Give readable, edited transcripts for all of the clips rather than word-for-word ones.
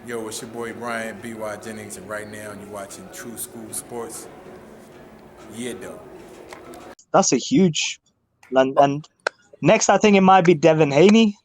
Yo, it's your boy Brian B.Y. Jennings, and right now you're watching True School Sports. Yeah, though. That's a huge. And next, I think it might be Devin Haney.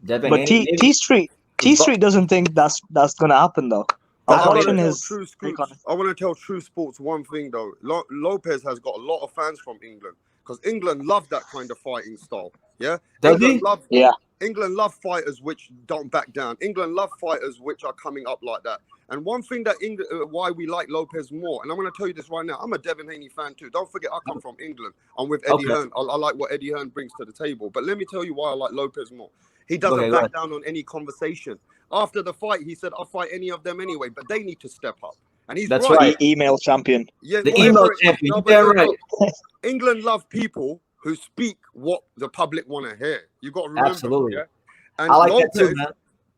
Devin But Haney, maybe. T But Street doesn't think that's gonna happen though. I But was I I don't want to watching either. tell his True take Scoops. on it. I want to tell True Sports one thing though. Lopez has got a lot of fans from England because England love that kind of fighting style. Yeah, Does he? Yeah, England love fighters which don't back down. England love fighters which are coming up like that. And one thing that England, why we like Lopez more, and I'm going to tell you this right now. I'm a Devin Haney fan too. Don't forget, I come from England. I'm with Eddie Okay. Hearn. I like what Eddie Hearn brings to the table. But let me tell you why I like Lopez more. He doesn't Okay, go back ahead. down on any conversation. After the fight, he said, "I'll fight any of them anyway," but they need to step up. And he's That's right. right. email champion. Yeah, The email whatever. champion. No, You but damn look, right. England love people who speak what the public want to hear. You got to remember, Absolutely. yeah. I And like that too, Lopez, man.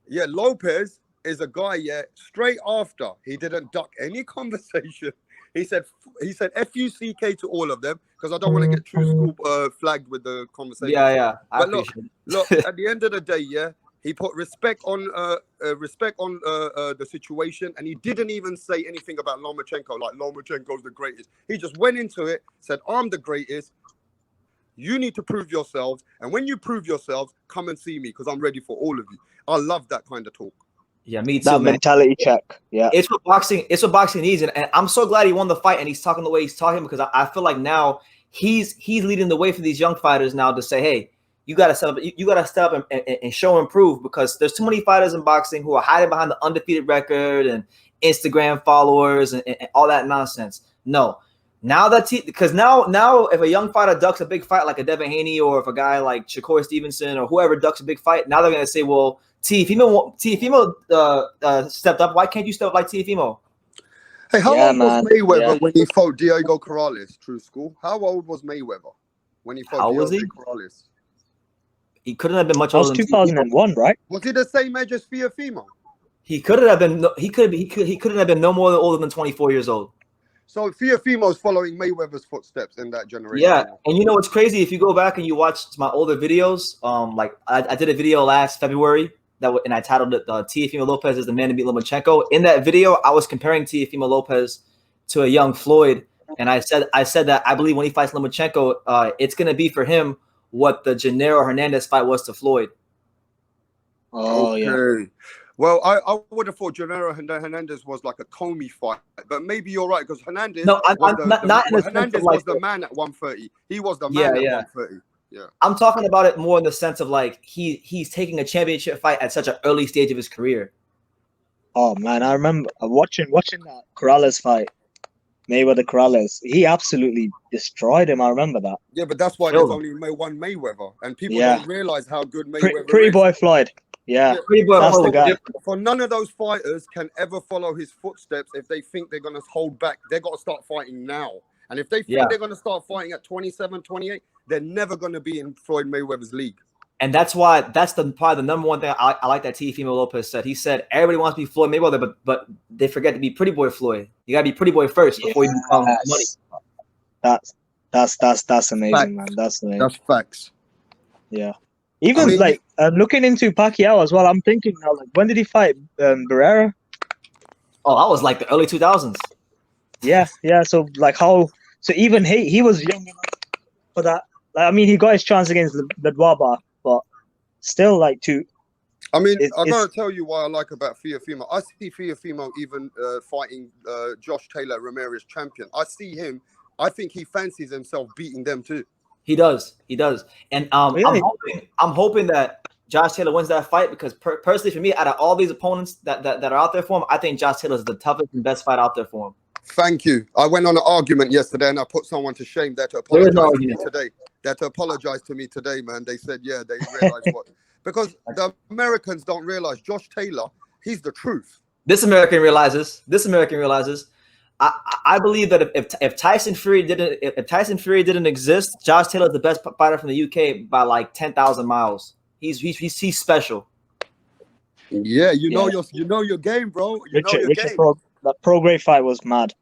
yeah, Lopez is a guy. Yeah, straight after he didn't duck any conversation. He said "fuck" to all of them because I don't want to get True School flagged with the conversation. Yeah. I But look, appreciate it. at the end of the day, yeah, he put respect on the situation, and he didn't even say anything about Lomachenko. Like Lomachenko's the greatest. He just went into it, said, "I'm the greatest. You need to prove yourselves, and when you prove yourselves, come and see me because I'm ready for all of you." I love that kind of talk. Yeah, me too, That man. mentality check. Yeah, It's what boxing needs, and I'm so glad he won the fight and he's talking the way he's talking because I feel like now he's leading the way for these young fighters now to say, hey, you gotta step up, you gotta step up and show and prove because there's too many fighters in boxing who are hiding behind the undefeated record and Instagram followers and all that nonsense. No. Now that because now if a young fighter ducks a big fight like a Devin Haney or if a guy like Shakur Stevenson or whoever ducks a big fight, now they're gonna say, well, Teofimo stepped up. Why can't you step up like Teofimo? Hey, how Yeah, old man. was Mayweather Yeah. when he fought Diego Corrales? True School. How old was Mayweather when he fought How was Diego he? Corrales? He couldn't have been much That was older than 2001, right? Was he the same age as Teofimo? He couldn't have been. He couldn't have been no more than older than 24 years old. So Teofimo's following Mayweather's footsteps in that generation. Yeah, and you know what's crazy? If you go back and you watch my older videos, like I did a video last February and I titled it "Teofimo Lopez is the man to beat Lomachenko." In that video, I was comparing Teofimo Lopez to a young Floyd, and I said that I believe when he fights Lomachenko, it's gonna be for him what the Gennaro Hernandez fight was to Floyd. Oh okay. yeah. Well, I would have thought Gennaro Hernandez was like a Comey fight, but maybe you're right because Hernandez. No, was Hernandez was the man at 130. He was the man at 130. Yeah. I'm talking about it more in the sense of like he's taking a championship fight at such an early stage of his career. Oh man, I remember watching that Corrales fight, Mayweather Corrales. He absolutely destroyed him. I remember that. Yeah, but that's why Killed there's only one Mayweather, and people Yeah. don't realize how good Mayweather Pretty is. boy Floyd. Yeah, Pretty boy that's Floyd the guy. For none of those fighters can ever follow his footsteps if they think they're going to hold back. They got to start fighting now. And if they think they're going to start fighting at 27, 28, they're never going to be in Floyd Mayweather's league. And that's why that's probably the number one thing I like that Teofimo Lopez said. He said everybody wants to be Floyd Mayweather, but they forget to be Pretty Boy Floyd. You gotta be Pretty Boy first before you become money. That's amazing, Facts. man. That's amazing. That's facts. Yeah. Even looking into Pacquiao as well, I'm thinking now, like, when did he fight Barrera? Oh, that was like the early 2000s. Yeah. So like so even he was young enough for that. Like, I mean, he got his chance against Ledwaba, but still, like, I mean, I'm going to tell you why I like about Teofimo. I see Teofimo even fighting Josh Taylor, Ramirez champion. I see him. I think he fancies himself beating them too. He does, and Really? I'm hoping that Josh Taylor wins that fight because personally, for me, out of all these opponents that are out there for him, I think Josh Taylor is the toughest and best fight out there for him. Thank you. I went on an argument yesterday and I put someone to shame. They had to apologize to me today. They had to apologize to me today, man. They said, yeah, they realized what. Because the Americans don't realize Josh Taylor, he's the truth. This American realizes. I believe that if Tyson Fury didn't exist, Josh Taylor is the best fighter from the UK by like 10,000 miles. He's special. Yeah, you know your game, bro. Richard that pro grade fight was mad.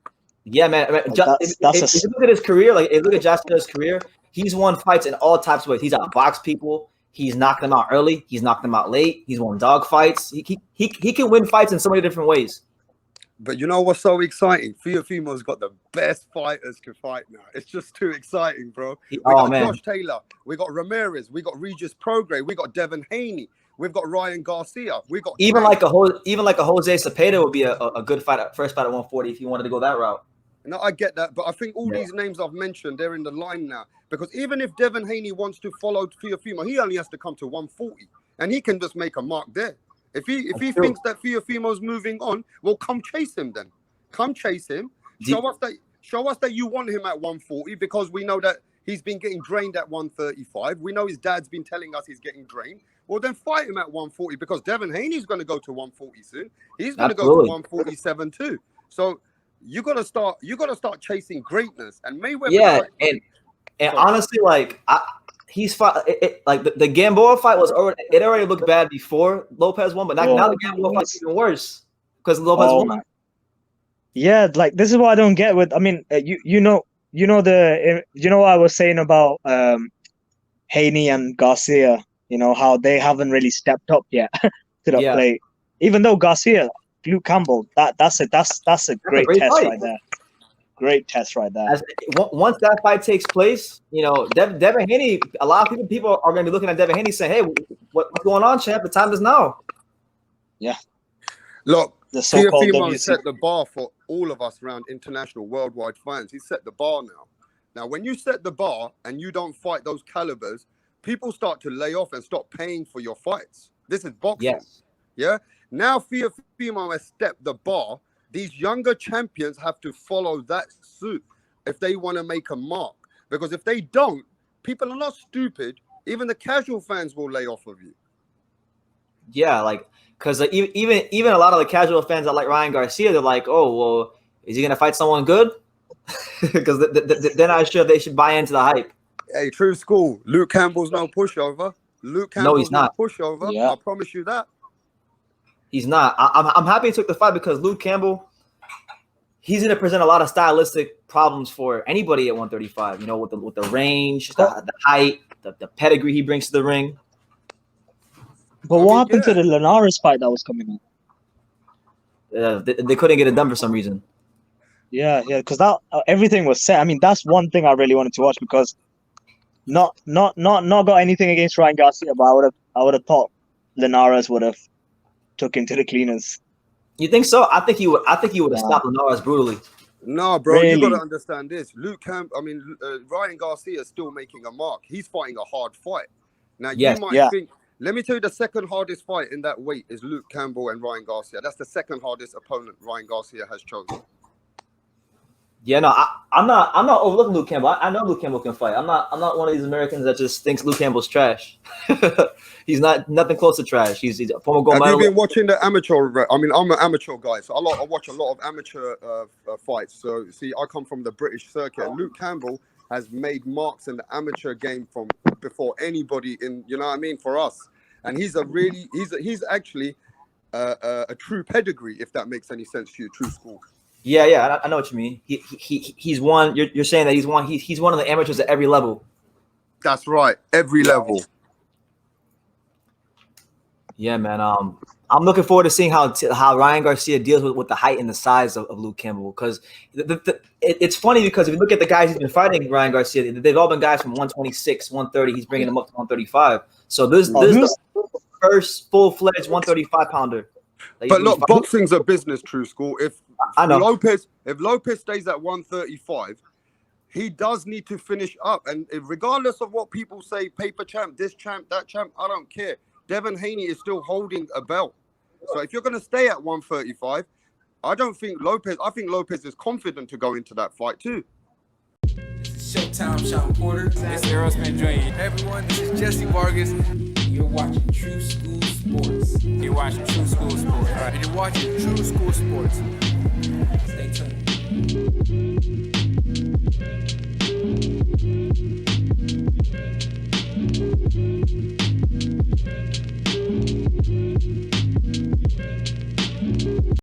Yeah, man. If you look at his career, like if you look at Josh Taylor's career, he's won fights in all types of ways. He's outboxed people. He's knocked them out early. He's knocked them out late. He's won dog fights. He can win fights in so many different ways. But you know what's so exciting? Teofimo's got the best fighters to fight now. It's just too exciting, bro. We got Josh Taylor. We got Ramirez. We got Regis Prograis. We got Devin Haney. We've got Ryan Garcia. We got even like a Jose Cepeda would be a good fight, first fight at 140 if you wanted to go that route. No, I get that, but I think all these names I've mentioned, they're in the line now. Because even if Devin Haney wants to follow Teofimo, he only has to come to 140, and he can just make a mark there. If he thinks that Teofimo's moving on, well, come chase him then. Come chase him. Show us that you want him at 140, because we know that he's been getting drained at 135. We know his dad's been telling us he's getting drained. Well, then fight him at 140, because Devin Haney's going to go to 140 soon. He's going to go to 147 too. So you got to start chasing greatness. And Mayweather. Yeah, and honestly, like he's fought like the Gamboa fight was already looked bad before Lopez won, but now the Gamboa fight's even worse because Lopez won. Man. Yeah, like this is what I don't get with. I mean, you know what I was saying about Haney and Garcia. You know how they haven't really stepped up yet to the plate. Even though Garcia, Luke Campbell, that's a great test fight. Right there. Great test right there. Once that fight takes place, you know, Devin Haney, a lot of people are going to be looking at Devin Haney saying, hey, what's going on, champ? The time is now. Yeah. Look, Teofimo set the bar for all of us around international, worldwide fans. He set the bar now. Now, when you set the bar and you don't fight those calibers, people start to lay off and stop paying for your fights. This is boxing. Yes. Yeah? Now, Teofimo has stepped the bar. These younger champions have to follow that suit if they want to make a mark. Because if they don't, people are not stupid. Even the casual fans will lay off of you. Yeah, like, because even a lot of the casual fans that like Ryan Garcia, they're like, oh, well, is he going to fight someone good? Because then they should buy into the hype. Hey, true school. Luke Campbell's no pushover. He's not. No pushover. Yeah. I promise you that. He's not. I'm happy he took the fight because Luke Campbell, he's going to present a lot of stylistic problems for anybody at 135. You know, with the range, the height, the pedigree he brings to the ring. But what happened to the Linares fight that was coming up? They couldn't get it done for some reason. Yeah, because that everything was set. I mean, that's one thing I really wanted to watch because not got anything against Ryan Garcia, but I would have thought Linares would have took him to the cleaners. You think so? I think he would have stopped Linares brutally. No, bro, you got to understand this. Ryan Garcia is still making a mark. He's fighting a hard fight. Now, you might think, let me tell you, the second hardest fight in that weight is Luke Campbell and Ryan Garcia. That's the second hardest opponent Ryan Garcia has chosen. Yeah, no, I'm not overlooking Luke Campbell. I know Luke Campbell can fight. I'm not one of these Americans that just thinks Luke Campbell's trash. He's nothing close to trash. He's a former gold medalist. Have you been watching the amateur? I mean, I'm an amateur guy, so I watch a lot of amateur fights. So, see, I come from the British circuit. Luke Campbell has made marks in the amateur game from before anybody in, you know what I mean, for us. And he's actually a true pedigree, if that makes any sense to you, true school. Yeah, I know what you mean. He's one. You're saying that he's one. He's one of the amateurs at every level. That's right, every level. Yeah, man. I'm looking forward to seeing how Ryan Garcia deals with the height and the size of Luke Campbell. Because it's funny because if you look at the guys he's been fighting, Ryan Garcia, they've all been guys from 126, 130. He's bringing them up to 135. So this is the first full-fledged 135 pounder. But look, boxing's a business, true school. If Lopez stays at 135, he does need to finish up. And regardless of what people say, paper champ, this champ, that champ, I don't care. Devin Haney is still holding a belt. So if you're going to stay at 135, I think Lopez is confident to go into that fight too. This is Showtime, Sean Porter. It's Aerosmith Dre. Hey everyone, this is Jesse Vargas. You're watching True School Sports. You're watching True School Sports. All right. And you're watching True School Sports. Stay tuned.